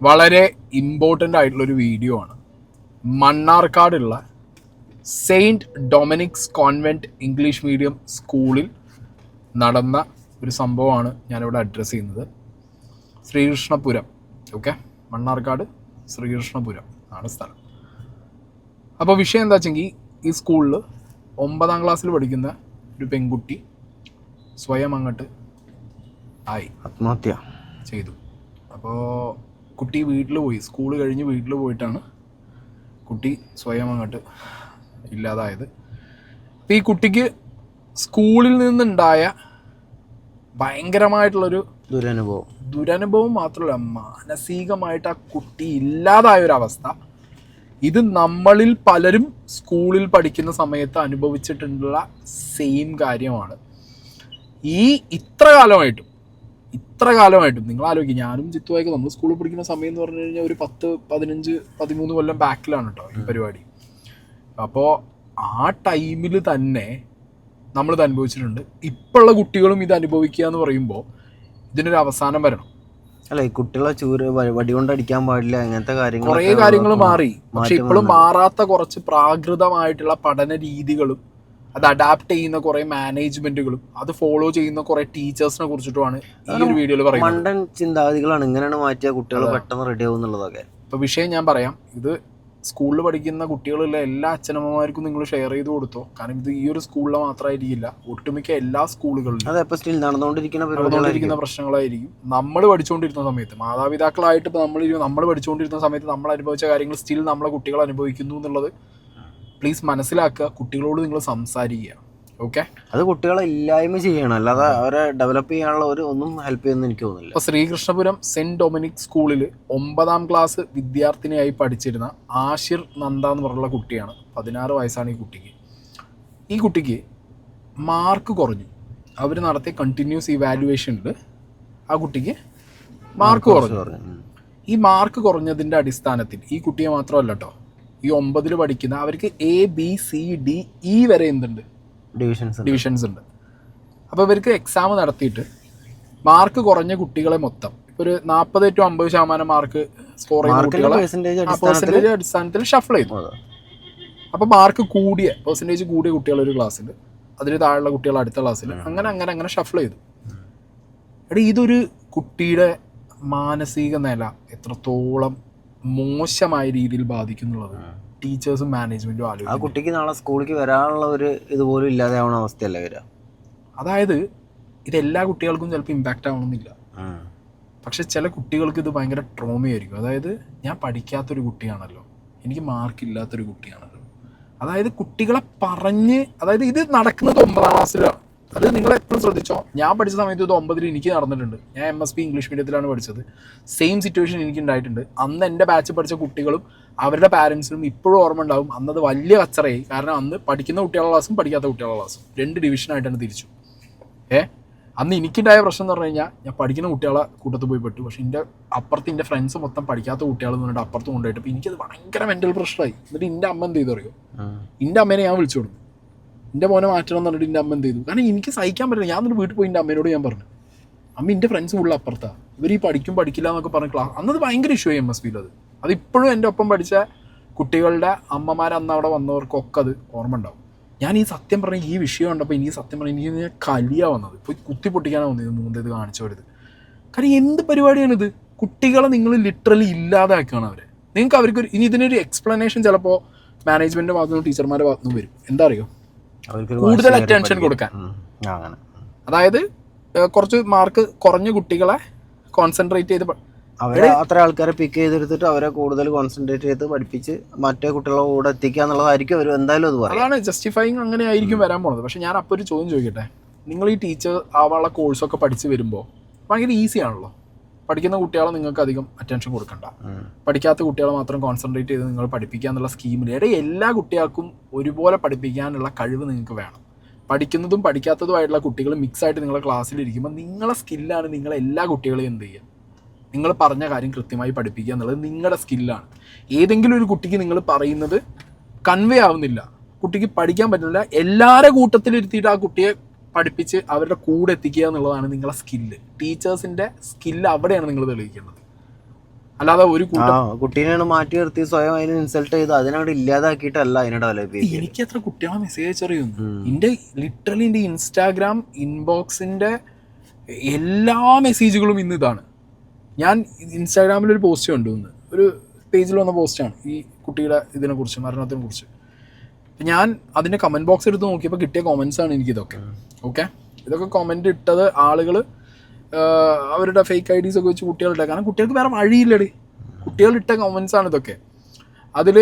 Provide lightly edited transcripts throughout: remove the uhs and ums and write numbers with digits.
വളരെ ഇമ്പോർട്ടൻ്റ് ആയിട്ടുള്ളൊരു വീഡിയോ ആണ്. മണ്ണാർക്കാടുള്ള saint Dominic's convent English medium സ്കൂളിൽ നടന്ന ഒരു സംഭവമാണ് ഞാനിവിടെ അഡ്രസ്സ് ചെയ്യുന്നത്. ശ്രീകൃഷ്ണപുരം, ഓക്കെ, മണ്ണാർക്കാട് ശ്രീകൃഷ്ണപുരം ആണ് സ്ഥലം. അപ്പോൾ വിഷയം എന്താ വെച്ചെങ്കിൽ, ഈ സ്കൂളിൽ 9ാം ക്ലാസ്സിൽ പഠിക്കുന്ന ഒരു പെൺകുട്ടി സ്വയം അങ്ങോട്ട് ആത്മഹത്യ ചെയ്തു. അപ്പോൾ കുട്ടി വീട്ടിൽ പോയി, സ്കൂൾ കഴിഞ്ഞ് വീട്ടിൽ പോയിട്ടാണ് കുട്ടി സ്വയം അങ്ങോട്ട് ഇല്ലാതായത്. അപ്പോൾ ഈ കുട്ടിക്ക് സ്കൂളിൽ നിന്നുണ്ടായ ഭയങ്കരമായിട്ടുള്ളൊരു ദുരനുഭവം മാത്രമല്ല, മാനസികമായിട്ട് ആ കുട്ടി ഇല്ലാതായൊരവസ്ഥ, ഇത് നമ്മളിൽ പലരും സ്കൂളിൽ പഠിക്കുന്ന സമയത്ത് അനുഭവിച്ചിട്ടുള്ള സെയിം കാര്യമാണ്. ഇത്ര കാലമായിട്ടും നിങ്ങൾ ആലോചിക്കും, ഞാനും ജിത്തുവായിക്കും നമ്മൾ സ്കൂളിൽ പഠിക്കുന്ന സമയം എന്ന് പറഞ്ഞു കഴിഞ്ഞാൽ ഒരു 10, 15, 13 കൊല്ലം ബാക്കിലാണ് കേട്ടോ ഈ പരിപാടി. അപ്പോൾ ആ ടൈമിൽ തന്നെ നമ്മളിത് അനുഭവിച്ചിട്ടുണ്ട്. ഇപ്പോഴുള്ള കുട്ടികളും ഇത് അനുഭവിക്കുക എന്ന് പറയുമ്പോൾ ഇതിനൊരു അവസാനം വരണം. അല്ല, ഈ കുട്ടികളെ വടി കൊണ്ട് അടിക്കാൻ പാടില്ല, അങ്ങനത്തെ കുറേ കാര്യങ്ങൾ മാറി. പക്ഷെ ഇപ്പോഴും മാറാത്ത കുറച്ച് പ്രാകൃതമായിട്ടുള്ള പഠന രീതികളും അത് അഡാപ്റ്റ് ചെയ്യുന്ന കുറെ മാനേജ്മെന്റുകളും അത് ഫോളോ ചെയ്യുന്ന കുറെ ടീച്ചേഴ്സിനെ കുറിച്ചിട്ടുമാണ് ഈ ഒരു വീഡിയോയിൽ പറയുന്നത്. മണ്ടൻ ചിന്താഗതികളാണ്, ഇങ്ങനെയാണ് മാറ്റിയ കുട്ടികൾ പെട്ടെന്ന് റെഡി ആവും എന്നുള്ളതൊക്കെ. ഇപ്പൊ വിഷയം ഞാൻ പറയാം. ഇത് സ്കൂളിൽ പഠിക്കുന്ന കുട്ടികളുള്ള എല്ലാ അച്ഛനമ്മമാർക്കും നിങ്ങൾ ഷെയർ ചെയ്ത് കൊടുത്തോ. കാരണം ഇത് ഈ ഒരു സ്കൂളിൽ മാത്രമായിരിക്കില്ല, ഒട്ടുമിക്ക എല്ലാ സ്കൂളുകളിലും നടന്നുകൊണ്ടിരിക്കുന്ന പ്രശ്നങ്ങളായിരിക്കും. നമ്മൾ പഠിച്ചുകൊണ്ടിരുന്ന സമയത്ത്, മാതാപിതാക്കളായിട്ട് ഇപ്പൊ നമ്മൾ പഠിച്ചുകൊണ്ടിരുന്ന സമയത്ത് നമ്മൾ അനുഭവിച്ച കാര്യങ്ങൾ സ്റ്റിൽ നമ്മളെ കുട്ടികൾ അനുഭവിക്കുന്നു എന്നുള്ളത് പ്ലീസ് മനസ്സിലാക്കുക. കുട്ടികളോട് നിങ്ങൾ സംസാരിക്കുക, ഓക്കെ? അത് കുട്ടികളെ ഇല്ലായ്മ ചെയ്യണം, അല്ലാതെ അവരെ ഡെവലപ്പ് ചെയ്യാനുള്ള ഒന്നും ഹെൽപ്പ് ചെയ്യുമെന്ന് എനിക്ക് തോന്നുന്നില്ല. ഇപ്പോൾ ശ്രീകൃഷ്ണപുരം സെന്റ് ഡൊമിനിക് സ്കൂളിൽ 9ാം ക്ലാസ് വിദ്യാർത്ഥിനിയായി പഠിച്ചിരുന്ന ആഷിർ നന്ദ എന്ന് പറഞ്ഞുള്ള കുട്ടിയാണ്. 16 വയസ്സാണ് ഈ കുട്ടിക്ക്. ഈ കുട്ടിക്ക് മാർക്ക് കുറഞ്ഞു. അവർ നടത്തിയ കണ്ടിന്യൂസ് ഇവാലുവേഷനിൽ ആ കുട്ടിക്ക് മാർക്ക് കുറഞ്ഞു. ഈ മാർക്ക് കുറഞ്ഞതിൻ്റെ അടിസ്ഥാനത്തിൽ ഈ കുട്ടിയെ മാത്രമല്ല കേട്ടോ, ഈ 9ൽ പഠിക്കുന്ന അവർക്ക് ABCDE വരെ എന്തുണ്ട്, ഡിവിഷൻസ് ഉണ്ട്. അപ്പോൾ ഇവർക്ക് എക്സാം നടത്തിയിട്ട് മാർക്ക് കുറഞ്ഞ കുട്ടികളെ മൊത്തം ഒരു 40 to 50% മാർക്ക് സ്കോർ ചെയ്യുന്ന കുട്ടികളെ പെർസെൻറ്റേജ് അടിസ്ഥാനത്തിൽ ഷഫിൾ ചെയ്തു. അപ്പോൾ മാർക്ക് പെർസെൻറ്റേജ് കൂടിയ കുട്ടികൾ ഒരു ക്ലാസ്സിൽ, അതിന് താഴെയുള്ള കുട്ടികൾ അടുത്ത ക്ലാസ്സിൽ, അങ്ങനെ ഷഫിൾ ചെയ്തു. ഇതൊരു കുട്ടിയുടെ മാനസിക നില എത്രത്തോളം മോശമായ രീതിയിൽ ബാധിക്കുന്നുള്ളത് ടീച്ചേഴ്സും മാനേജ്മെന്റും ആലോചിക്കും. ആ കുട്ടിക്ക് നാളെ സ്കൂളിലേക്ക് വരാനുള്ള ഒരു ഇതുപോലും ഇല്ലാതെ ആവുന്ന അവസ്ഥയല്ലേ വരിക. അതായത് ഇത് എല്ലാ കുട്ടികൾക്കും ചിലപ്പോൾ ഇമ്പാക്റ്റ് ആവണമെന്നില്ല, പക്ഷെ ചില കുട്ടികൾക്ക് ഇത് ഭയങ്കര ട്രോമയായിരിക്കും. അതായത് ഞാൻ പഠിക്കാത്തൊരു കുട്ടിയാണല്ലോ, എനിക്ക് മാർക്കില്ലാത്തൊരു കുട്ടിയാണല്ലോ. അതായത് കുട്ടികളെ അതായത് ഇത് നടക്കുന്നത് 9ാം ക്ലാസ്സിലാണ്. അത് നിങ്ങൾ എപ്പോഴും ശ്രദ്ധിച്ചോ. ഞാൻ പഠിച്ച സമയത്ത് ഇത് 9ൽ എനിക്ക് നടന്നിട്ടുണ്ട്. ഞാൻ MSP ഇംഗ്ലീഷ് മീഡിയത്തിലാണ് പഠിച്ചത്. സെയിം സിറ്റുവേഷൻ എനിക്ക് ഉണ്ടായിട്ടുണ്ട്. അന്ന് എൻ്റെ ബാച്ച് പഠിച്ച കുട്ടികളും അവരുടെ പാരൻസിനും ഇപ്പോഴും ഓർമ്മ ഉണ്ടാവും. അന്നത് വലിയ കച്ചറയായി. കാരണം അന്ന് പഠിക്കുന്ന കുട്ടികളുടെ ക്ലാസ്സും പഠിക്കാത്ത കുട്ടികളുടെ ക്ലാസ്സും 2 ഡിവിഷനായിട്ടാണ് തിരിച്ചു. അന്ന് എനിക്കുണ്ടായ പ്രശ്നം എന്ന് പറഞ്ഞു കഴിഞ്ഞാൽ, ഞാൻ പഠിക്കുന്ന കുട്ടികളെ കൂട്ടത്തിൽ പോയി പെട്ടു. പക്ഷേ എൻ്റെ ഫ്രണ്ട്സ് മൊത്തം പഠിക്കാത്ത കുട്ടികൾ എന്ന് പറഞ്ഞിട്ട് അപ്പുറത്ത് കൊണ്ടുപോയിട്ട് അപ്പോൾ എനിക്കത് ഭയങ്കര മെൻ്റൽ പ്രഷറായി. എന്നിട്ട് എൻ്റെ അമ്മ എന്ത് ചെയ്തു അറിയോ, എൻ്റെ അമ്മേനെ ഞാൻ വിളിച്ചു കൊടുത്തു. എൻ്റെ മോനെ മാറ്റണം എന്ന് പറഞ്ഞിട്ട് എൻ്റെ അമ്മ എന്ത് ചെയ്തു. കാരണം എനിക്ക് സഹിക്കാൻ പറ്റില്ല. ഞാൻ എന്നിട്ട് വീട്ടിൽ പോയി എൻ്റെ അമ്മേനോട് ഞാൻ പറഞ്ഞു, അമ്മ എൻ്റെ ഫ്രണ്ട്സ് ഫുള്ള് അപ്പുറത്താണ്, ഇവർ ഈ പഠിക്കില്ല എന്നൊക്കെ പറഞ്ഞ ക്ലാസ്. അന്നത് ഭയങ്കര ഇഷ്യൂ ആയി MSPയിൽ. അതിപ്പോഴും എൻ്റെ ഒപ്പം പഠിച്ച കുട്ടികളുടെ അമ്മമാർ അന്ന് അവിടെ വന്നവർക്കൊക്കെ അത് ഓർമ്മ ഉണ്ടാവും. ഞാൻ ഈ സത്യം പറഞ്ഞ ഈ വിഷയം കണ്ടപ്പോൾ എനിക്ക് സത്യം പറഞ്ഞാൽ എനിക്ക് കലിയാണ് വന്നത്. പോയി കുത്തി പൊട്ടിക്കാനാണ് വന്നത് മൂന്നത് കാണിച്ചു വരുത്. കാരണം എന്ത് പരിപാടിയാണിത്? കുട്ടികളെ നിങ്ങൾ ലിറ്ററലി ഇല്ലാതാക്കുകയാണ് അവരെ. അവർക്ക് ഇനി ഇതിനൊരു എക്സ്പ്ലനേഷൻ ചിലപ്പോൾ മാനേജ്മെൻറ്റിൻ്റെ ഭാഗത്തുനിന്നും ടീച്ചർമാരുടെ ഭാഗത്തുനിന്നും വരും. എന്താ അറിയോ, കൂടുതൽ അറ്റൻഷൻ കൊടുക്കാൻ. അതായത് കുറച്ച് മാർക്ക് കുറഞ്ഞ കുട്ടികളെ കോൺസെൻട്രേറ്റ് ചെയ്ത് അവരെ അത്ര ആൾക്കാരെ പിക്ക് ചെയ്തെടുത്തിട്ട് അവരെ കൂടുതൽ കോൺസെൻട്രേറ്റ് ചെയ്ത് പഠിപ്പിച്ച് മറ്റേ കുട്ടികളെ കൂടെ എത്തിക്കുക എന്നുള്ളതായിരിക്കും അവർ എന്തായാലും അത് പറയും. അതാണ് ജസ്റ്റിഫൈങ്, അങ്ങനെ ആയിരിക്കും വരാൻ പോണത്. പക്ഷെ ഞാൻ അപ്പോൾ ഒരു ചോദ്യം ചോദിക്കട്ടെ, നിങ്ങൾ ഈ ടീച്ചർ ആവാനുള്ള കോഴ്സൊക്കെ പഠിച്ച് വരുമ്പോൾ ഭയങ്കര ഈസി ആണല്ലോ. പഠിക്കുന്ന കുട്ടികളെ നിങ്ങൾക്ക് അധികം അറ്റൻഷൻ കൊടുക്കണ്ട, പഠിക്കാത്ത കുട്ടികളെ മാത്രം കോൺസെൻട്രേറ്റ് ചെയ്ത് നിങ്ങൾ പഠിപ്പിക്കുക എന്നുള്ള സ്കീമിൽ എല്ലാ കുട്ടികൾക്കും ഒരുപോലെ പഠിപ്പിക്കാനുള്ള കഴിവ് നിങ്ങൾക്ക് വേണം. പഠിക്കുന്നതും പഠിക്കാത്തതുമായിട്ടുള്ള കുട്ടികൾ മിക്സായിട്ട് നിങ്ങളെ ക്ലാസ്സിലിരിക്കുമ്പോൾ നിങ്ങളെ സ്കില്ലാണ് നിങ്ങൾ എല്ലാ കുട്ടികളെയും എന്ത് ചെയ്യുക, നിങ്ങൾ പറഞ്ഞ കാര്യം കൃത്യമായി പഠിപ്പിക്കുക എന്നുള്ളത് നിങ്ങളുടെ സ്കില്ലാണ്. ഏതെങ്കിലും ഒരു കുട്ടിക്ക് നിങ്ങൾ പറയുന്നത് കൺവേ ആവുന്നില്ല, കുട്ടിക്ക് പഠിക്കാൻ പറ്റുന്നില്ല, എല്ലാവരുടെ കൂട്ടത്തിലിരുത്തിയിട്ട് ആ കുട്ടിയെ പഠിപ്പിച്ച് അവരുടെ കൂടെ എത്തിക്കുക എന്നുള്ളതാണ് നിങ്ങളുടെ സ്കില്ല്. ടീച്ചേഴ്സിൻ്റെ സ്കില്ല് അവിടെയാണ് നിങ്ങൾ തെളിയിക്കേണ്ടത്. അല്ലാതെ ഒരു കൂട്ടം കുട്ടീനെയാണ് മാറ്റി നിർത്തി സ്വയം അതിനെ ഇൻസൾട്ട് ചെയ്ത് അതിനവിടെ ഇല്ലാതാക്കിയിട്ടല്ല അതിനെ ഡെവലപ്പ് ചെയ്ത്. എനിക്ക് എത്ര കുട്ടികളെ മെസ്സേജ് അറിയുന്നു. എൻ്റെ ലിറ്ററലി എൻ്റെ ഇൻസ്റ്റാഗ്രാം ഇൻബോക്സിൻ്റെ എല്ലാ മെസ്സേജുകളും ഇന്ന് ഇതാണ്. ഞാൻ ഇൻസ്റ്റാഗ്രാമിലൊരു പോസ്റ്റ് കണ്ടു, ഇന്ന് ഒരു പേജിൽ വന്ന പോസ്റ്റാണ് ഈ കുട്ടിയുടെ ഇതിനെക്കുറിച്ച്, മരണത്തിനെ കുറിച്ച്. ഞാൻ അതിൻ്റെ കമൻറ്റ് ബോക്സ് എടുത്ത് നോക്കിയപ്പോൾ കിട്ടിയ കമൻസാണ് എനിക്കിതൊക്കെ. ഓക്കെ, ഇതൊക്കെ കമൻറ്റ് ഇട്ടത് ആളുകൾ അവരുടെ ഫേക്ക് ഐഡീസ് ഒക്കെ വെച്ച് കുട്ടികളിട്ട, കാരണം കുട്ടികൾക്ക് വേറെ വഴിയില്ലടി, കുട്ടികളിട്ട കമൻസാണ് ഇതൊക്കെ. അതിൽ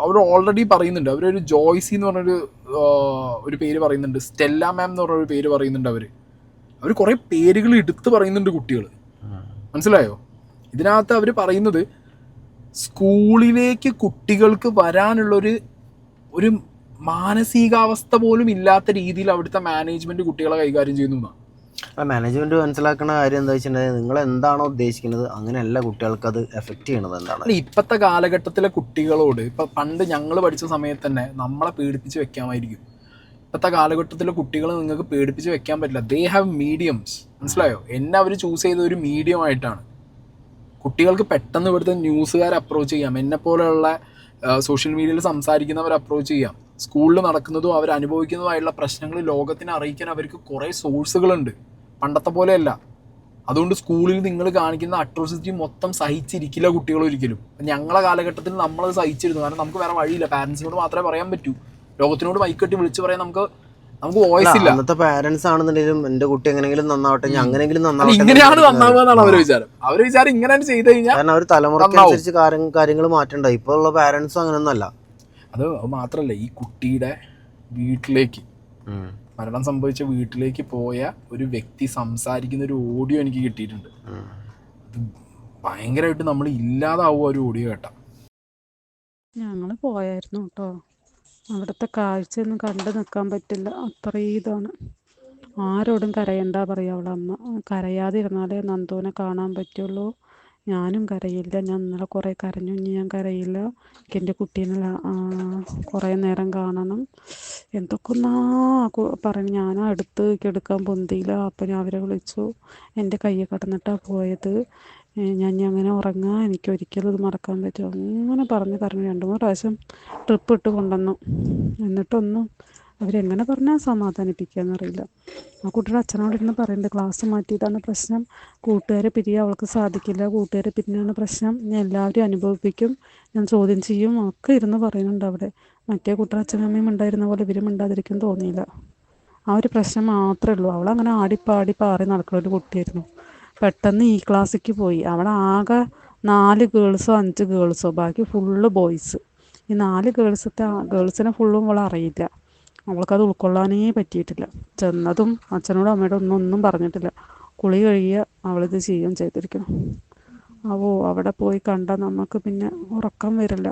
അവർ ഓൾറെഡി പറയുന്നുണ്ട്, അവരൊരു ജോയ്സി എന്ന് പറഞ്ഞൊരു പേര് പറയുന്നുണ്ട്, സ്റ്റെല്ല മാം എന്ന് പറഞ്ഞൊരു പേര് പറയുന്നുണ്ട്. അവർ കുറേ പേരുകൾ എടുത്ത് പറയുന്നുണ്ട് കുട്ടികൾ, മനസ്സിലായോ? ഇതിനകത്ത് അവർ പറയുന്നത് സ്കൂളിലേക്ക് കുട്ടികൾക്ക് വരാനുള്ളൊരു മാനസികാവസ്ഥ പോലും ഇല്ലാത്ത രീതിയിൽ അവിടുത്തെ മാനേജ്മെൻറ്റ് കുട്ടികളെ കൈകാര്യം ചെയ്യുന്നു എന്നാണ്. മാനേജ്മെന്റ് മനസ്സിലാക്കുന്ന കാര്യം എന്താ വെച്ചിട്ടുണ്ടെങ്കിൽ നിങ്ങൾ എന്താണോ ഉദ്ദേശിക്കുന്നത് അങ്ങനെയല്ല കുട്ടികൾക്ക് അത് എഫക്റ്റ് ചെയ്യണത് എന്താണ്. അല്ല, ഇപ്പോഴത്തെ കാലഘട്ടത്തിലെ കുട്ടികളോട് ഇപ്പം പണ്ട് ഞങ്ങൾ പഠിച്ച സമയത്ത് തന്നെ നമ്മളെ പേടിപ്പിച്ച് വെക്കാമായിരിക്കും. ഇപ്പോഴത്തെ കാലഘട്ടത്തിലെ കുട്ടികളെ നിങ്ങൾക്ക് പേടിപ്പിച്ച് വെക്കാൻ പറ്റില്ല. ദേ ഹാവ് മീഡിയംസ്, മനസ്സിലായോ? എന്നെ അവർ ചൂസ് ചെയ്ത ഒരു മീഡിയം ആയിട്ടാണ്. കുട്ടികൾക്ക് പെട്ടെന്ന് ഇവിടുത്തെ ന്യൂസുകാരെ അപ്രോച്ച് ചെയ്യാം, എന്നെ പോലെയുള്ള സോഷ്യൽ മീഡിയയിൽ സംസാരിക്കുന്നവർ അപ്രോച്ച് ചെയ്യാം. സ്കൂളിൽ നടക്കുന്നതും അവർ അനുഭവിക്കുന്നതുമായുള്ള പ്രശ്നങ്ങൾ ലോകത്തിനെ അറിയിക്കാൻ അവർക്ക് കുറേ സോഴ്സുകളുണ്ട്, പണ്ടത്തെ പോലെയല്ല. അതുകൊണ്ട് സ്കൂളിൽ നിങ്ങൾ കാണിക്കുന്ന അട്രോസിറ്റി മൊത്തം സഹിച്ചിരിക്കില്ല കുട്ടികൾ ഒരിക്കലും. ഞങ്ങളെ കാലഘട്ടത്തിൽ നമ്മളത് സഹിച്ചിരുന്നു, കാരണം നമുക്ക് വേറെ വഴിയില്ല. പാരൻസിനോട് മാത്രമേ പറയാൻ പറ്റൂ, ലോകത്തിനോട് മൈക്കെട്ടി വിളിച്ച് പറയാൻ നമുക്ക് വോയിസ് ഇല്ല. അന്നത്തെ പാരന്റ്സ് ആണെന്നുണ്ടെങ്കിലും എന്റെ കുട്ടി എങ്ങനെങ്കിലും നന്നാവട്ടെ, ഞാൻ അങ്ങനെങ്കിലും നന്നാവട്ടെ, ഇങ്ങനെയാണ് നന്നാവുക എന്നാണ് അവരുടെ വിചാരം. അവരുടെ വിചാരം ഇങ്ങനെ ചെയ്ത് കഴിഞ്ഞാൽ, കാരണം അവർ തലമുറക്കനുസരിച്ച് കാര്യങ്ങൾ മാറ്റണ്ട. ഇപ്പൊ ഉള്ള പാരന്റ്സും അങ്ങനെയൊന്നുമല്ല. അത് മാത്രല്ല, ഈ കുട്ടിയുടെ വീട്ടിലേക്ക്, മരണം സംഭവിച്ച വീട്ടിലേക്ക് പോയ ഒരു വ്യക്തി സംസാരിക്കുന്ന ഒരു ഓഡിയോ എനിക്ക് കിട്ടിയിട്ടുണ്ട്. അത് ഭയങ്കരമായിട്ട് നമ്മൾ ഇല്ലാതാവുക ഒരു ഓഡിയോ കേട്ടാ. ഞങ്ങൾ പോയായിരുന്നു കേട്ടോ. അവിടുത്തെ കാഴ്ചയൊന്നും കണ്ടു നിൽക്കാൻ പറ്റില്ല, അത്രയും ഇതാണ്. ആരോടും കരയണ്ട പറയുക അവളെ അമ്മ. കരയാതെ ഇരുന്നാലേ നന്ദുവിനെ കാണാൻ പറ്റുള്ളൂ. ഞാനും കരയില്ല, ഞാൻ ഇന്നലെ കുറേ കരഞ്ഞു, ഇനി ഞാൻ കരയില്ല, എനിക്ക് എൻ്റെ കുട്ടീനെ കുറേ നേരം കാണണം എന്തൊക്കെന്നാ പറഞ്ഞു. ഞാൻ അടുത്ത് എടുക്കാൻ പൊന്തിയില്ല. അപ്പം ഞാൻ അവരെ വിളിച്ചു, എൻ്റെ കയ്യിൽ കിടന്നിട്ടാണ് പോയത്, ഞാൻ അങ്ങനെ ഉറങ്ങാൻ, എനിക്ക് ഒരിക്കലും ഇത് മറക്കാൻ പറ്റും, അങ്ങനെ പറഞ്ഞ് 2-3 പ്രാവശ്യം ട്രിപ്പ് ഇട്ട് കൊണ്ടുവന്നു. എന്നിട്ടൊന്നും അവരെങ്ങനെ പറഞ്ഞാൽ സമാധാനിപ്പിക്കുകയെന്നറിയില്ല. ആ കുട്ടിയുടെ അച്ഛനോടിരുന്ന് പറയുന്നുണ്ട്, ക്ലാസ് മാറ്റിയതാണ് പ്രശ്നം, കൂട്ടുകാരെ പിരിയാൻ അവൾക്ക് സാധിക്കില്ല, കൂട്ടുകാരെ പിരിഞ്ഞാണ് പ്രശ്നം, ഞാൻ എല്ലാവരും അനുഭവിപ്പിക്കും, ഞാൻ ചോദ്യം ചെയ്യും ഒക്കെ ഇരുന്ന് പറയുന്നുണ്ട് അവിടെ. മറ്റേ കുട്ടിയുടെ അച്ഛനും അമ്മയും ഉണ്ടായിരുന്ന പോലെ ഇവരും ഉണ്ടാതിരിക്കും തോന്നിയില്ല. ആ ഒരു പ്രശ്നം മാത്രമേ ഉള്ളൂ. അവളങ്ങനെ ആടിപ്പാടി പാറി നടക്കുന്ന ഒരു കുട്ടിയായിരുന്നു. പെട്ടെന്ന് ഈ ക്ലാസ്സിലേക്ക് പോയി. അവിടെ ആകെ 4 ഗേൾസോ 5 ഗേൾസോ, ബാക്കി ഫുള്ള് ബോയ്സ്. ഈ 4 ഗേൾസിനെ ഫുള്ളും അവൾ അറിയില്ല. അവൾക്കത് ഉൾക്കൊള്ളാനേ പറ്റിയിട്ടില്ല. ചെന്നതും അച്ഛനോടും അമ്മയോടും ഒന്നും പറഞ്ഞിട്ടില്ല. കുളി കഴിയുക, അവളിത് ചെയ്യുകയും ചെയ്തിരിക്കണം. അവിടെ പോയി കണ്ടാൽ നമുക്ക് പിന്നെ ഉറക്കം വരില്ല.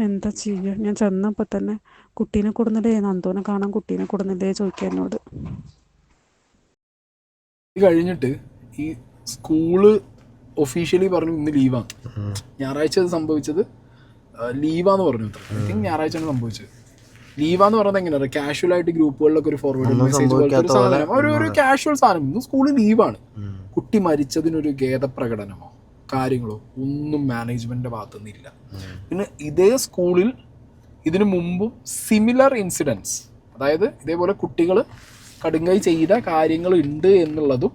എന്താ ചെയ്യുക? ഞാൻ ചെന്നപ്പോൾ തന്നെ കുട്ടീനെ കൊടുന്നില്ലേ, നന്ദുവിനെ കാണാൻ കുട്ടീനെ കൊടുന്നില്ലേ ചോദിക്കുക എന്നോട്. ഇത് കഴിഞ്ഞിട്ട് ഈ സ്കൂള് ഒഫീഷ്യലി പറഞ്ഞു ഇന്ന് ലീവാണ്. ഞായറാഴ്ച അത് സംഭവിച്ചത് ലീവാന്ന് പറഞ്ഞു. ഐ തിങ്ക് ഞായറാഴ്ചയാണ് സംഭവിച്ചത്. ലീവാന്ന് പറയുന്നത് എങ്ങനെയാണ്, കാഷ്വൽ ആയിട്ട് ഗ്രൂപ്പുകളിലൊക്കെ ഒരു ഫോർവേഡ് മെസ്സേജ് പോലത്തെ ഒരു സാധനം, ഒരു കാഷ്വൽ സാധനം. ഇന്ന് സ്കൂളിൽ ലീവാണ്. കുട്ടി മരിച്ചതിനൊരു ഖേദപ്രകടനമോ കാര്യങ്ങളോ ഒന്നും മാനേജ്മെന്റിന്റെ ഭാഗത്തുനിന്നില്ല. പിന്നെ ഇതേ സ്കൂളിൽ ഇതിനു മുമ്പും സിമിലർ ഇൻസിഡൻസ്, അതായത് ഇതേപോലെ കുട്ടികൾ കടുങ്കൈ ചെയ്ത കാര്യങ്ങൾ ഉണ്ട് എന്നുള്ളതും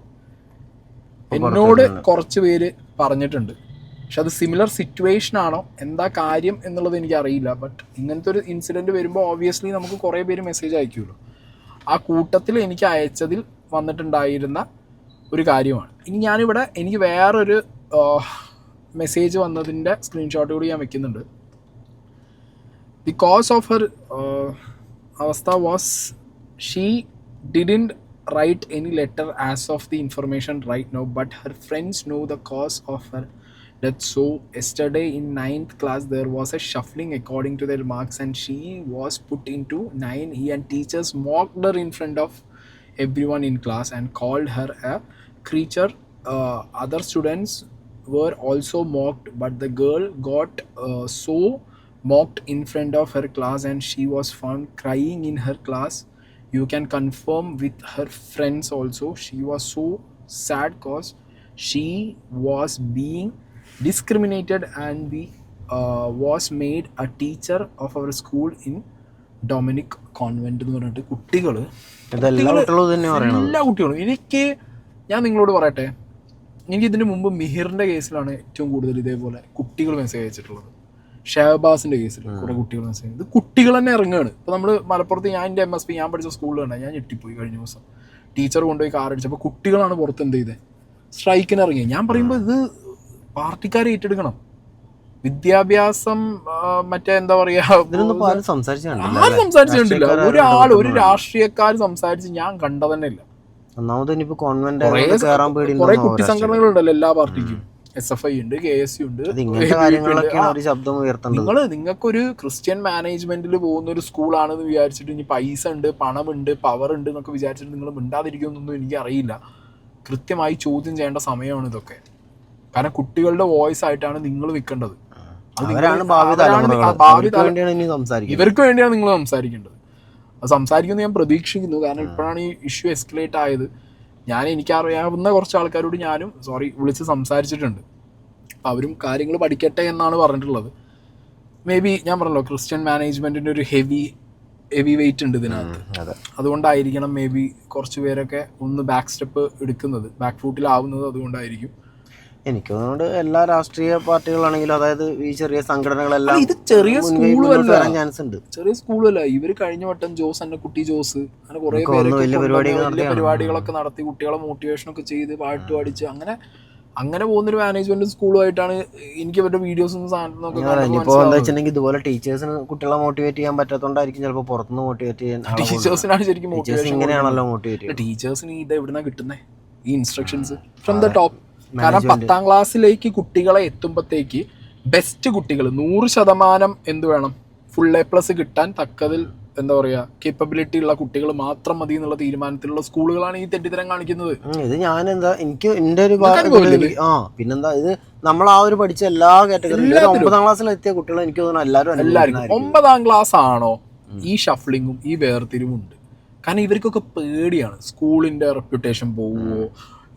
എന്നോട് കുറച്ച് പേര് പറഞ്ഞിട്ടുണ്ട്. പക്ഷെ അത് സിമിലർ സിറ്റുവേഷൻ ആണോ എന്താ കാര്യം എന്നുള്ളത് എനിക്കറിയില്ല. ബട്ട് ഇങ്ങനത്തെ ഒരു ഇൻസിഡൻറ്റ് വരുമ്പോൾ ഓബ്വിയസ്ലി നമുക്ക് കുറേ പേര് മെസ്സേജ് അയക്കുമല്ലോ. ആ കൂട്ടത്തിൽ എനിക്ക് അയച്ചതിൽ വന്നിട്ടുണ്ടായിരുന്ന ഒരു കാര്യമാണ്. ഇനി ഞാനിവിടെ എനിക്ക് വേറൊരു മെസ്സേജ് വന്നതിൻ്റെ സ്ക്രീൻഷോട്ട് കൂടി ഞാൻ വെക്കുന്നുണ്ട്. ദി കോസ് ഓഫ് ഹർ അവസ്ഥ was she didn't write any letter as of the information right now, but her friends know the cause of her death. So yesterday in 9th class there was a shuffling according to their marks and she was put into 9E and teachers mocked her in front of everyone in class and called her a creature. Other students were also mocked, but the girl got so mocked in front of her class and she was found crying in her class. You can confirm with her friends also. She was so sad cause she was being discriminated and we was made a teacher of our school in Dominic convent എന്ന് പറഞ്ഞിട്ട് കുട്ടികൾ ഇതെല്ലാ കുട്ടികളും തന്നെ പറയണത്. എല്ലാ കുട്ടികളും. ഞാൻ നിങ്ങളോട് പറയട്ടെ, എനിക്ക് ഇതിന് മുമ്പ് മിഹിറിൻ്റെ കേസിലാണ് ഏറ്റവും കൂടുതൽ ഇതേപോലെ കുട്ടികൾ മെസ്സേജ് അയച്ചിട്ടുള്ളത്. ഷഹബാസിൻ്റെ കേസിൽ കുറേ കുട്ടികൾ മെസ്സേജ്, ഇത് കുട്ടികൾ തന്നെ ഇറങ്ങുകയാണ്. ഇപ്പോൾ നമ്മൾ മലപ്പുറത്ത് ഞാൻ എൻ്റെ MSP ഞാൻ പഠിച്ച സ്കൂളിൽ കണ്ട, ഞാൻ ഞെട്ടിപ്പോയി കഴിഞ്ഞ ദിവസം. ടീച്ചർ കൊണ്ടുപോയി കാർ അടിച്ചപ്പോൾ കുട്ടികളാണ് പുറത്ത് എന്ത് ചെയ്തത്, സ്ട്രൈക്കിന് ഇറങ്ങി. ഞാൻ പറയുമ്പോൾ ഇത് പാർട്ടിക്കാരെ ഏറ്റെടുക്കണം. വിദ്യാഭ്യാസം മറ്റേ എന്താ പറയാ, ആരും സംസാരിച്ചിട്ടില്ല. ഒരു രാഷ്ട്രീയക്കാർ സംസാരിച്ച് ഞാൻ കണ്ട തന്നെ ഇല്ല. കുറെ കുട്ടി സംഘടനകളുണ്ടല്ലോ എല്ലാ പാർട്ടിക്കും. SFI ഉണ്ട്, KSU ഉണ്ട്. നിങ്ങൾക്കൊരു ക്രിസ്ത്യൻ മാനേജ്മെന്റിൽ പോകുന്ന ഒരു സ്കൂളാണെന്ന് വിചാരിച്ചിട്ട് ഇനി പൈസ ഉണ്ട്, പണമുണ്ട്, പവർ ഉണ്ട് എന്നൊക്കെ വിചാരിച്ചിട്ട് നിങ്ങൾ മിണ്ടാതിരിക്കുമെന്നൊന്നും എനിക്ക് അറിയില്ല. കൃത്യമായി ചോദ്യം ചെയ്യേണ്ട സമയമാണ് ഇതൊക്കെ. കാരണം കുട്ടികളുടെ വോയിസ് ആയിട്ടാണ് നിങ്ങൾ നിൽക്കേണ്ടത്. ഇവർക്ക് വേണ്ടിയാണ് നിങ്ങൾ സംസാരിക്കേണ്ടത്. അത് സംസാരിക്കുന്നത് ഞാൻ പ്രതീക്ഷിക്കുന്നു. കാരണം ഇപ്പോഴാണ് ഈ ഇഷ്യൂ എസ്കലേറ്റ് ആയത്. എനിക്കറിയാവുന്ന കുറച്ച് ആൾക്കാരോട് ഞാനും വിളിച്ച് സംസാരിച്ചിട്ടുണ്ട്. അപ്പം അവരും കാര്യങ്ങൾ പഠിക്കട്ടെ എന്നാണ് പറഞ്ഞിട്ടുള്ളത്. മേ ബി ഞാൻ പറഞ്ഞല്ലോ, ക്രിസ്ത്യൻ മാനേജ്മെൻറ്റിൻ്റെ ഒരു ഹെവി വെയിറ്റ് ഉണ്ട് ഇതിനകത്ത്. അതുകൊണ്ടായിരിക്കണം മേ ബി കുറച്ച് പേരൊക്കെ ഒന്ന് ബാക്ക് സ്റ്റെപ്പ് എടുക്കുന്നത്, ബാക്ക് ഫൂട്ടിലാവുന്നത് അതുകൊണ്ടായിരിക്കും. എനിക്ക് തോന്നുന്നുണ്ട് എല്ലാ രാഷ്ട്രീയ പാർട്ടികളാണെങ്കിലും, അതായത് ഈ ചെറിയ സംഘടനകളെല്ലാം, ഇത് ചെറിയ സ്കൂളല്ല. ഇവര് കഴിഞ്ഞ വട്ടം കുട്ടി ജോസ് അങ്ങനെ കുറെ വലിയ പരിപാടികളൊക്കെ നടത്തി കുട്ടികളെ മോട്ടിവേഷനൊക്കെ ചെയ്ത് പാട്ട് പഠിച്ച് അങ്ങനെ പോകുന്നൊരു മാനേജ്മെന്റ് സ്കൂളുമായിട്ടാണ് എനിക്ക് ഇവരുടെ വീഡിയോസും സാധനങ്ങളൊക്കെ. ഇതുപോലെ ടീച്ചേഴ്സിന് കുട്ടികളെ മോട്ടിവേറ്റ് ചെയ്യാൻ പറ്റാത്തോണ്ടായിരിക്കും ചിലപ്പോൾ പുറത്തുനിന്ന് മോട്ടിവേറ്റ് ചെയ്യാൻ. ടീച്ചേഴ്സിനാണ് ശരിക്കും മോട്ടിവേഷൻ. ഇങ്ങനെയാണല്ലോ മോട്ടിവേറ്റ്. ടീച്ചേഴ്സിന് ഇത് എവിടുന്നാ കിട്ടുന്നത് ഈ ഇൻസ്ട്രക്ഷൻസ്? From the top. കാരണം 10ാം ക്ലാസ്സിലേക്ക് കുട്ടികളെ എത്തുമ്പോഴത്തേക്ക് ബെസ്റ്റ് കുട്ടികൾ 100% എന്ത് വേണം, ഫുൾ A+ കിട്ടാൻ തക്കതിൽ എന്താ പറയാ കേപ്പബിലിറ്റി ഉള്ള കുട്ടികൾ മാത്രം മതി എന്നുള്ള തീരുമാനത്തിലുള്ള സ്കൂളുകളാണ് ഈ തെറ്റിത്തരം കാണിക്കുന്നത്. ഇത് ഞാനെന്താ എനിക്ക് എന്റെ ഒരു പിന്നെന്താ, ഇത് നമ്മൾ ആ ഒരു പഠിച്ച എല്ലാ കാറ്റഗറിയിലും 9ാം ക്ലാസ്സിൽ എത്തിയ കുട്ടികൾ എനിക്ക് തോന്നുന്നു എല്ലാവരും 9ാം ക്ലാസ് ആണോ ഈ ഷഫ്ലിങ്ങും ഈ വേർതിരിവും ഉണ്ട്. കാരണം ഇവർക്കൊക്കെ പേടിയാണ്, സ്കൂളിന്റെ റെപ്യൂട്ടേഷൻ പോവുമോ,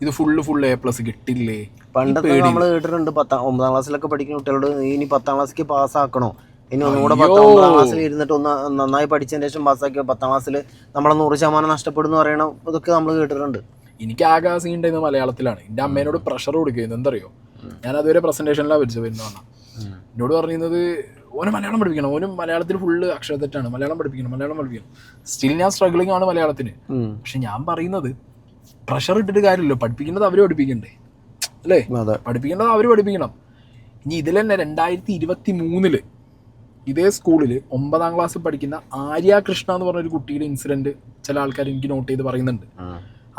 ഇത് ഫുൾ A+ കിട്ടില്ലേ. പണ്ടത്തെ നമ്മൾ കേട്ടിട്ടുണ്ട് 9ാം ക്ലാസ്സിലൊക്കെ പഠിക്കുന്ന കുട്ടികളോട് ഇനി 10ാം ക്ലാസ്സിലേക്ക് പാസ്സാക്കണോ, ഇനി ഒന്നുകൂടെ 10ാം ക്ലാസ്സിൽ ഇരുന്നിട്ട് ഒന്ന് നന്നായി പഠിച്ചതിന് ശേഷം പാസ്സാക്കിയോ 10ാം ക്ലാസ്സിൽ നമ്മളെ 100% നഷ്ടപ്പെടുന്നു പറയണം. ഇതൊക്കെ നമ്മൾ കേട്ടിട്ടുണ്ട്. എനിക്ക് ആകെ സീൻ ഉണ്ടായിരുന്നത് മലയാളത്തിലാണ്. എൻ്റെ അമ്മേനോട് പ്രഷർ കൊടുക്കുന്നത് എന്തറിയോ, ഞാൻ അതുവരെ പ്രസന്റേഷനിലാണ് പഠിച്ചത്. വരുന്നതാണ് എന്നോട് പറയുന്നത്, ഓനെ മലയാളം പഠിപ്പിക്കണം, ഓനും മലയാളത്തിൽ ഫുള്ള് അക്ഷരത്തെറ്റാണ്, മലയാളം പഠിപ്പിക്കണം. സ്റ്റിൽ ഞാൻ സ്ട്രഗ്ലിംഗ് ആണ് മലയാളത്തിന്. പക്ഷെ ഞാൻ പറയുന്നത് പ്രഷർ ഇട്ടിട്ട് കാര്യമില്ലല്ലോ, പഠിപ്പിക്കേണ്ടത് അവർ പഠിപ്പിക്കണ്ടേ അല്ലേ? പഠിപ്പിക്കേണ്ടത് അവർ പഠിപ്പിക്കണം. ഇനി ഇതിൽ തന്നെ 2023 ഇതേ സ്കൂളിൽ 9ാം ക്ലാസ്സിൽ പഠിക്കുന്ന ആര്യ കൃഷ്ണ എന്ന് പറഞ്ഞൊരു കുട്ടിയുടെ ഇൻസിഡന്റ് ചില ആൾക്കാർ എനിക്ക് നോട്ട് ചെയ്ത് പറയുന്നുണ്ട്.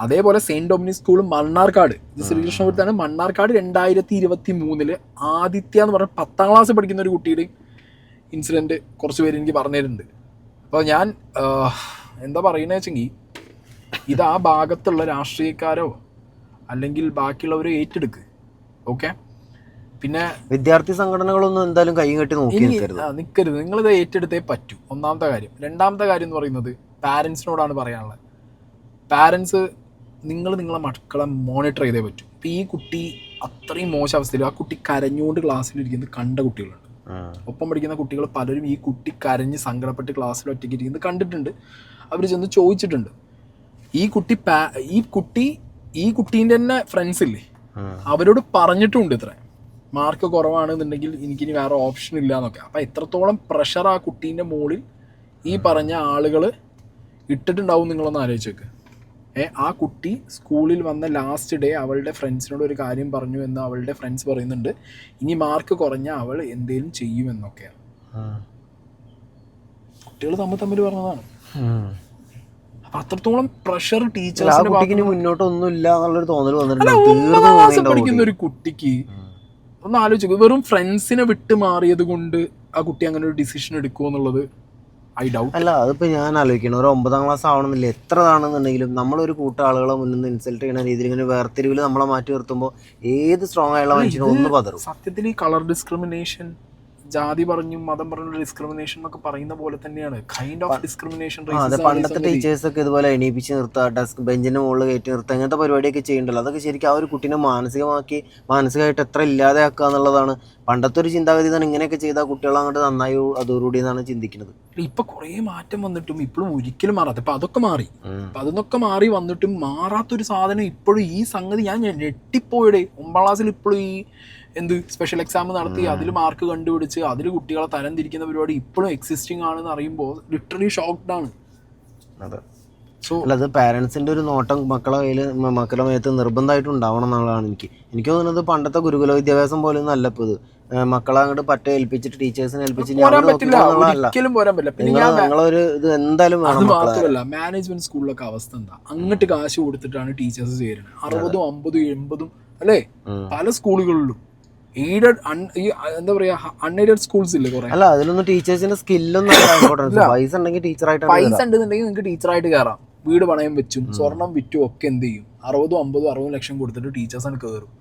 അതേപോലെ സെയിന്റ് ഡൊമിനിക് സ്കൂൾ മണ്ണാർക്കാട്, ഇത് ശ്രീകൃഷ്ണപുരത്താണ്, മണ്ണാർക്കാട് 2023 ആദിത്യ എന്ന് പറഞ്ഞ 10ാം ക്ലാസ്സിൽ പഠിക്കുന്ന ഒരു കുട്ടിയുടെ ഇൻസിഡന്റ് കുറച്ച് പേര് എനിക്ക് പറഞ്ഞിട്ടുണ്ട്. അപ്പോൾ ഞാൻ എന്താ പറയുന്നത് വെച്ചെങ്കിൽ, ഇത് ആ ഭാഗത്തുള്ള രാഷ്ട്രീയക്കാരോ അല്ലെങ്കിൽ ബാക്കിയുള്ളവരോ ഏറ്റെടുക്ക്. ഓക്കെ, പിന്നെ വിദ്യാർത്ഥി സംഘടനകളൊന്നും എന്തായാലും കൈ കെട്ടി നിൽക്കരുത്. നിങ്ങളിത് ഏറ്റെടുത്തേ പറ്റൂ, ഒന്നാമത്തെ കാര്യം. രണ്ടാമത്തെ കാര്യം എന്ന് പറയുന്നത് പാരൻസിനോടാണ് പറയാനുള്ളത്. പാരൻസ് നിങ്ങളെ മക്കളെ മോണിറ്റർ ചെയ്തേ പറ്റൂ. ഇപ്പം ഈ കുട്ടി അത്രയും മോശം അവസ്ഥയിൽ, ആ കുട്ടി കരഞ്ഞുകൊണ്ട് ക്ലാസ്സിലിരിക്കുന്നത് കണ്ട കുട്ടികളുണ്ട്. ഒപ്പം പഠിക്കുന്ന കുട്ടികൾ പലരും ഈ കുട്ടി കരഞ്ഞ് സങ്കടപ്പെട്ട് ക്ലാസ്സിൽ ഒറ്റയ്ക്ക് ഇരിക്കുന്നത് കണ്ടിട്ടുണ്ട്. അവർ ചെന്ന് ചോദിച്ചിട്ടുണ്ട്. ഈ കുട്ടീൻ്റെ തന്നെ ഫ്രണ്ട്സ് ഇല്ലേ, അവരോട് പറഞ്ഞിട്ടുണ്ട് ഇത്ര മാർക്ക് കുറവാണെന്നുണ്ടെങ്കിൽ എനിക്കിനി വേറെ ഓപ്ഷൻ ഇല്ല എന്നൊക്കെ. അപ്പം എത്രത്തോളം പ്രഷർ ആ കുട്ടീൻ്റെ മുകളിൽ ഈ പറഞ്ഞ ആളുകൾ ഇട്ടിട്ടുണ്ടാവും നിങ്ങളൊന്ന് ആലോചിച്ച് വെക്ക്. ആ കുട്ടി സ്കൂളിൽ വന്ന ലാസ്റ്റ് ഡേ അവളുടെ ഫ്രണ്ട്സിനോട് ഒരു കാര്യം പറഞ്ഞു എന്ന് അവളുടെ ഫ്രണ്ട്സ് പറയുന്നുണ്ട്. ഇനി മാർക്ക് കുറഞ്ഞാൽ അവൾ എന്തേലും ചെയ്യുമെന്നൊക്കെയാണ് കുട്ടികൾ തമ്മിൽ പറഞ്ഞതാണ്. അപ്പൊ അത്രത്തോളം പ്രഷർ ടീച്ചേഴ്സിന് മുന്നോട്ടൊന്നും ഇല്ല എന്നുള്ളൊരു തോന്നൽ പഠിക്കുന്ന ഒരു കുട്ടിക്ക് ഒന്ന് ആലോചിച്ചു. വെറും ഫ്രണ്ട്സിനെ വിട്ട് മാറിയത് കൊണ്ട് ആ കുട്ടി അങ്ങനെ ഒരു ഡിസിഷൻ എടുക്കുമോ എന്നുള്ളത് ഐ ഡൗട്ട്. അല്ല, അതിപ്പോൾ ഞാൻ ആലോചിക്കണം, ഒരു 9ാം ക്ലാസ് ആവണമെന്നില്ല, എത്രതാണെന്നുണ്ടെങ്കിലും നമ്മളൊരു കൂട്ടാളുകളെ മുന്നിൽ നിന്ന് ഇൻസൾട്ട് ചെയ്യുന്ന രീതിയിൽ ഇങ്ങനെ വേർതിരിവിൽ നമ്മളെ മാറ്റി നിർത്തുമ്പോൾ ഏത് സ്ട്രോങ് ആയുള്ള മനുഷ്യനും ഒന്ന് പതറും. സത്യത്തിൽ ഈ കളർ ഡിസ്ക്രിമിനേഷൻ ജാതി പറഞ്ഞും മതം പറഞ്ഞുള്ള ഡിസ്ക്രിമിനേഷൻ എന്നൊക്കെ പറയുന്ന പോലെ തന്നെയാണ് കൈൻഡ് ഓഫ് ഡിസ്ക്രിമിനേഷൻ. അതെ, പണ്ടത്തെ ടീച്ചേഴ്സൊക്കെ ഇതുപോലെ എണീപ്പിച്ച് നിർത്തുക, ഡെസ്ക് ബെഞ്ചിന്റെ മുകളിൽ കയറ്റി നിർത്തുക, ഇങ്ങനത്തെ പരിപാടിയൊക്കെ ചെയ്യണ്ടല്ലോ. അതൊക്കെ ശരിക്കും ആ ഒരു കുട്ടീനെ മാനസികമായിട്ട് എത്ര ഇല്ലാതെയാക്കുക എന്നുള്ളതാണ് പണ്ടത്തെ ഒരു ചിന്താഗതി. തന്നെ ഇങ്ങനെയൊക്കെ ചെയ്താൽ കുട്ടികൾ അങ്ങോട്ട് നന്നായി അതോടുകൂടി എന്നാണ് ചിന്തിക്കുന്നത്. ഇപ്പൊ കുറെ മാറ്റം വന്നിട്ടും ഇപ്പോഴും ഒരിക്കലും മാറാത്ത, ഇപ്പൊ അതൊക്കെ മാറി. അപ്പൊ അതൊക്കെ മാറി വന്നിട്ടും മാറാത്തൊരു സാധനം ഇപ്പോഴും ഈ സംഗതി. ഞാൻ ഞെട്ടിപ്പോയുടെ 9ാം ക്ലാസ്സിൽ ഇപ്പോഴും ഈ സ്പെഷ്യൽ എക്സാം നടത്തി അതിൽ മാർക്ക് കണ്ടുപിടിച്ച് അതിൽ കുട്ടികളെ തരം തിരിക്കുന്ന പരിപാടി ഇപ്പോഴും എക്സിസ്റ്റിംഗ് ആണെന്ന് അറിയുമ്പോൾ ലിറ്ററലി ഷോക്ക്ഡ് ആണ്. അതെ. അല്ല, അത് പാരൻസിന്റെ ഒരു നോട്ടം മക്കളുടെ മേത്ത് നിർബന്ധമായിട്ട് ഉണ്ടാവണം എന്നുള്ളതാണ് എനിക്ക് തോന്നുന്നത്. പണ്ടത്തെ ഗുരുകുല വിദ്യാഭ്യാസം പോലെ ഒന്നും അല്ല ഇപ്പൊ ഇത്. മക്കളെ അങ്ങോട്ട് ഏൽപ്പിച്ചിട്ട് ടീച്ചേഴ്സിനെ ഏൽപ്പിച്ച് നിങ്ങളൊരു ഇത് എന്തായാലും വേണം. മാത്രമല്ല മാനേജ്മെന്റ് സ്കൂളിലൊക്കെ അവസ്ഥ എന്താ, അങ്ങോട്ട് കാശ് കൊടുത്തിട്ടാണ് ടീച്ചേഴ്സ് ചേരുന്നത്. 60, 50, 80 അല്ലേ പല സ്കൂളുകളിലും. എയ്ഡഡ് എന്താ പറയാ അൺഎയ്ഡഡ് സ്കൂൾസ് ഇല്ലേ കുറെ. അല്ല, അതിലൊന്നും ടീച്ചേഴ്സിന്റെ സ്കില്ലൊന്നും പൈസ ഉണ്ടെങ്കിൽ ടീച്ചറായിട്ട് ഉണ്ടെന്നുണ്ടെങ്കിൽ നിങ്ങൾക്ക് ടീച്ചറായിട്ട് കയറാം. വീട് പണയം വെച്ചും സ്വർണം വിറ്റും ഒക്കെ എന്ത് ചെയ്യും, 60, 50, 60 ലക്ഷം കൊടുത്തിട്ട് ടീച്ചേഴ്സാണ് കയറും.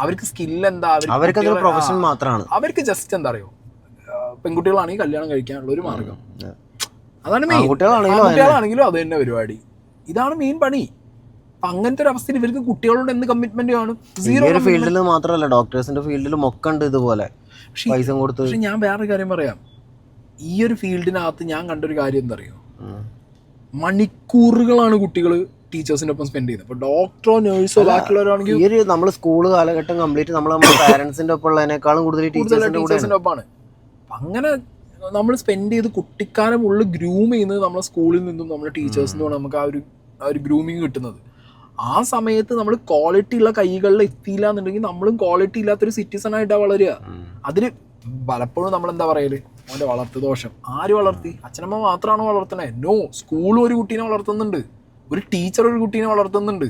അവർക്ക് സ്കിൽ എന്താ, അവർക്ക് പ്രൊഫഷൻ മാത്രമാണ്. അവർക്ക് ജസ്റ്റ് എന്താ അറിയോ, പെൺകുട്ടികളാണെങ്കിൽ കല്യാണം കഴിക്കാനുള്ള ഒരു മാർഗം. അതാണ് മെയിൻ. കുട്ടികളാണെങ്കിലും അത് തന്നെ പരിപാടി. ഇതാണ് മെയിൻ പണി. അങ്ങനത്തെ ഒരു അവസ്ഥയിൽ ഇവർക്ക് കുട്ടികളോട് എന്ത് കമ്മിറ്റ്മെന്റ് കാണും? സീറോ. ഫീൽഡിൽ മാത്രമല്ല, ഡോക്ടേഴ്സിന്റെ ഫീൽഡിലും ഒക്കെ ഉണ്ട് ഇതുപോലെ പൈസ കൊടുത്ത്. പക്ഷെ ഞാൻ വേറൊരു കാര്യം പറയാം, ഈ ഒരു ഫീൽഡിനകത്ത് ഞാൻ കണ്ടൊരു കാര്യം എന്താ അറിയോ, മണിക്കൂറുകളാണ് കുട്ടികൾ ടീച്ചേഴ്സിന്റെ ഒപ്പം സ്പെൻഡ് ചെയ്യുന്നത്. ഇപ്പൊ ഡോക്ടറോ നേഴ്സോ ബാക്കിയുള്ളവരാണെങ്കിൽ ഈ ഒരു നമ്മൾ സ്കൂൾ കാലഘട്ടം കംപ്ലീറ്റ് നമ്മുടെ പാരന്റ്സിന്റെ ഒപ്പം ഉള്ളതിനേക്കാളും കൂടുതൽ ടീച്ചേഴ്സിന്റെ ഒപ്പമാണ്. അങ്ങനെ നമ്മൾ സ്പെൻഡ് ചെയ്ത് കുട്ടിക്കാലം ഉള്ളിൽ ഗ്രൂം ചെയ്യുന്നത് നമ്മളെ സ്കൂളിൽ നിന്നും നമ്മുടെ ടീച്ചേഴ്സിനും നമുക്ക് ആ ഒരു ഗ്രൂമിങ് കിട്ടുന്നത്. ആ സമയത്ത് നമ്മൾ ക്വാളിറ്റി ഉള്ള കൈകളിൽ എത്തിയില്ല എന്നുണ്ടെങ്കിൽ നമ്മളും ക്വാളിറ്റി ഇല്ലാത്തൊരു സിറ്റിസൺ ആയിട്ടാണ് വളരുക. അതിന് പലപ്പോഴും നമ്മൾ എന്താ പറയല്, അവന്റെ വളർത്തു ദോഷം. ആര് വളർത്തി? അച്ഛനമ്മ മാത്രമാണോ വളർത്തണേ? നോ, സ്കൂളും ഒരു കുട്ടീനെ വളർത്തുന്നുണ്ട്, ഒരു ടീച്ചർ ഒരു കുട്ടീനെ വളർത്തുന്നുണ്ട്,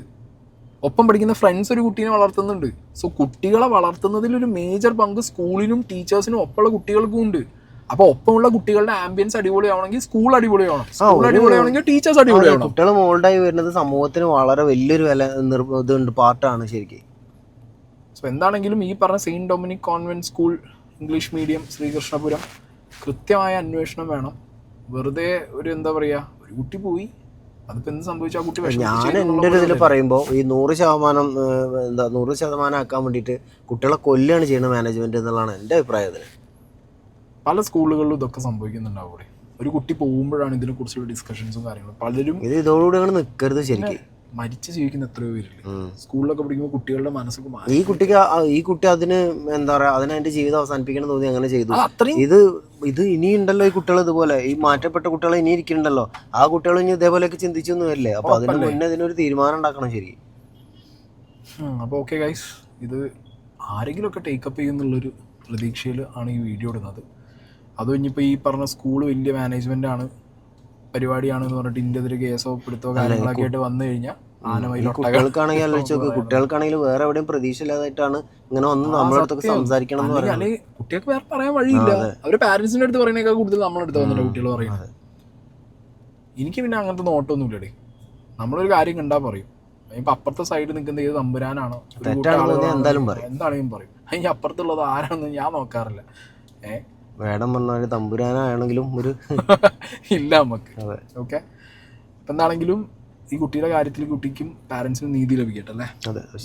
ഒപ്പം പഠിക്കുന്ന ഫ്രണ്ട്സ് ഒരു കുട്ടീനെ വളർത്തുന്നുണ്ട്. സോ കുട്ടികളെ വളർത്തുന്നതിൽ ഒരു മേജർ പങ്ക് സ്കൂളിനും ടീച്ചേഴ്സിനും ഒപ്പമുള്ള കുട്ടികൾക്കും ഉണ്ട്. അപ്പൊ ഒപ്പമുള്ള കുട്ടികളുടെ ആംബിയൻസ് അടിപൊളിയാവണമെങ്കിൽ സ്കൂൾ അടിപൊളിയാവണം, സ്കൂൾ അടിപൊളിയാവണമെങ്കിൽ ടീച്ചേഴ്സ് അടിപൊളിയാവണം. കുട്ടികൾ മോൾഡായി വരുന്നത് സമൂഹത്തിന് വളരെ വലിയൊരു ഇതുണ്ട്, പാർട്ടാണ് ശരിക്കും. സോ എന്താണെങ്കിലും ഈ പറഞ്ഞ Saint Dominic convent school English medium Sreekrishnapuram കൃത്യമായ അന്വേഷണം വേണം. വെറുതെ ഒരു എന്താ പറയാ, ഒരു കുട്ടി പോയി അതിപ്പോ എന്ത് സംഭവിച്ചു, ആ കുട്ടി. ഞാൻ എൻ്റെ ഒരു ഇതിൽ പറയുമ്പോൾ ഈ 100% ആക്കാൻ വേണ്ടിയിട്ട് കുട്ടികളെ കൊല്ലുകയാണ് ചെയ്യുന്നത് മാനേജ്മെന്റ് എന്നുള്ളതാണ് എൻ്റെ അഭിപ്രായത്തിൽ. പല സ്കൂളുകളിലും ഇതൊക്കെ സംഭവിക്കുന്നുണ്ടാവും. ഒരു കുട്ടി പോകുമ്പോഴാണ് ഇതിനെ കുറിച്ചുള്ള ഡിസ്കഷൻസും കാര്യങ്ങളും. പലരും ഇതോടുകൂടി അങ്ങനെ നിൽക്കരുത് ശരിക്കും. മരിച്ചു ജീവിക്കുന്ന എത്രയോ പേരില്ല സ്കൂളിലൊക്കെ പഠിക്കുമ്പോൾ. കുട്ടികളുടെ മനസ്സൊക്കെ ഈ കുട്ടി അതിന് എന്താ പറയാ, അതിന്റെ ജീവിതം അവസാനിപ്പിക്കണം തോന്നി അങ്ങനെ ചെയ്തു. ഇത് ഇനിയുണ്ടല്ലോ ഈ കുട്ടികൾ ഇതുപോലെ, ഈ മാറ്റപ്പെട്ട കുട്ടികൾ ഇനി ഇരിക്കുന്നുണ്ടല്ലോ. ആ കുട്ടികൾ ഇനി ഇതേപോലെയൊക്കെ ചിന്തിച്ചൊന്നും വരില്ലേ. അപ്പൊ അതിന് മുന്നേ ഇതിനൊരു തീരുമാനം ഉണ്ടാക്കണം ശരി. അപ്പോൾ ഓക്കെ ഗൈസ്, ഇത് ആരെങ്കിലും ഒക്കെ ടേക്കപ്പ് ചെയ്യുന്നുള്ളൊരു പ്രതീക്ഷയിൽ ആണ് ഈ വീഡിയോ ഇടുന്നത്. അതും ഇനിയിപ്പോൾ ഈ പറഞ്ഞ സ്കൂൾ വലിയ മാനേജ്മെന്റ് ആണ് പരിപാടിയാണെന്ന് പറഞ്ഞിട്ട് ഇന്ത്യതിരെ കേസോ പിടുത്തോ കാര്യങ്ങളൊക്കെ ആയിട്ട് വന്നു കഴിഞ്ഞാൽ കുട്ടികൾക്കാണെങ്കിൽ ആലോചിച്ച് നോക്ക്, കുട്ടികൾക്കാണെങ്കിൽ വേറെ എവിടെയും പ്രതീക്ഷ ഇല്ലാതായിട്ടാണ് ഇങ്ങനെ വന്ന് നമ്മുടെ അടുത്തൊക്കെ സംസാരിക്കണം എന്ന് പറയുന്നത്. കുട്ടികൾക്ക് വേറെ പറയാൻ വഴിയില്ല. അവര് പാരന്റ്സിന്റെ അടുത്ത് പറയുന്നേക്കാൾ കൂടുതൽ നമ്മുടെ അടുത്ത് വന്നിട്ട് കുട്ടികൾ പറയുന്നത്. എനിക്ക് പിന്നെ അങ്ങനത്തെ നോട്ടൊന്നുമില്ലടേ. നമ്മളൊരു കാര്യം കണ്ടാ പറയും. ഇപ്പൊ അപ്പുറത്തെ സൈഡിൽ നിൽക്കുന്ന ഏത് തമ്പുരാനാണോ എന്താണെങ്കിലും പറയും. അതിന് അപ്പുറത്തുള്ളത് ആരാണെന്ന് ഞാൻ നോക്കാറില്ല. വേടം പറഞ്ഞ തമ്പുരാനാണെങ്കിലും ഒരു ഇല്ല നമുക്ക്. ഓക്കെ, എന്താണെങ്കിലും ഈ കുട്ടിയുടെ കാര്യത്തിൽ കുട്ടിക്കും പാരന്റ്സിനും നീതി ലഭിക്കട്ടെ അല്ലേ.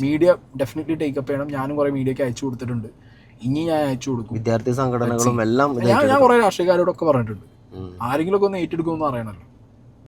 മീഡിയ ഡെഫിനറ്റ്ലി ടേക്കപ്പ് ചെയ്യണം. ഞാനും കുറെ മീഡിയക്ക് അയച്ചു കൊടുത്തിട്ടുണ്ട്, ഇനി ഞാൻ അയച്ചു കൊടുക്കും. വിദ്യാർത്ഥി സംഘടനകളും എല്ലാം ഞാൻ കുറെ രാഷ്ട്രീയക്കാരോടൊക്കെ പറഞ്ഞിട്ടുണ്ട്. ആരെങ്കിലും ഒക്കെ ഒന്ന് ഏറ്റെടുക്കുമെന്ന് അറിയണല്ലോ.